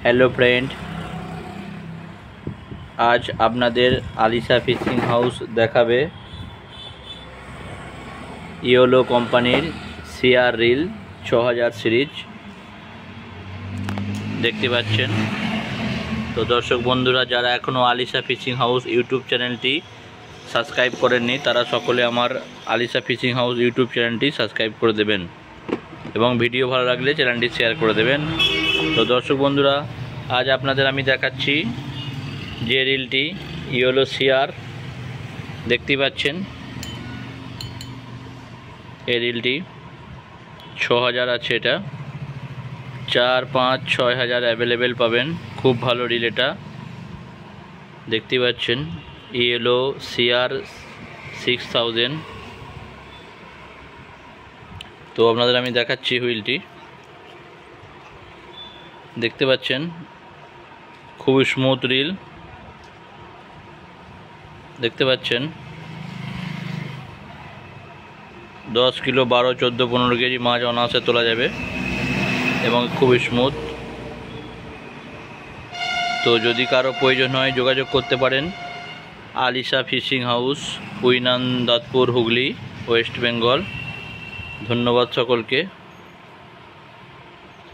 Hello friend, আজ আপনাদের Alisha Fishing house দেখাবে ইয়োলো কোম্পানির সিআর রিল 6000 সিরিজ দেখতে পাচ্ছেন। তো দর্শক বন্ধুরা, যারা এখনও আলিশা ফিশিং হাউস ইউটিউব চ্যানেলটি সাবস্ক্রাইব করেননি তারা সকলে আমার আলিশা ফিশিং হাউস ইউটিউব চ্যানেলটি সাবস্ক্রাইব করে দেবেন এবং ভিডিও ভালো লাগলে চ্যানেলটি শেয়ার করে দেবেন। তো দর্শক বন্ধুরা, আজ আপনাদের আমি দেখাচ্ছি যে রিলটি ইয়োলো সিআর দেখতে পাচ্ছেন। এই রিলটি 6000 আছে, এটা 4, 5, 6000 অ্যাভেলেবেল পাবেন। খুব ভালো রিল, এটা দেখতে পাচ্ছেন ইয়োলো সিআর 6000। তো আপনাদের আমি দেখাচ্ছি হুইলটি, দেখতে পাচ্ছেন খুবই স্মুথ রিল। দেখতে পাচ্ছেন 10 কিলো, 12, 14, 15 কেজি মাছ অনায়াসে তোলা যাবে এবং খুবই স্মুথ। তো যদি কারো প্রয়োজন হয় যোগাযোগ করতে পারেন Alisha Fishing House, Puinan, Dantpur, Hooghly, West Bengal. ধন্যবাদ সকলকে।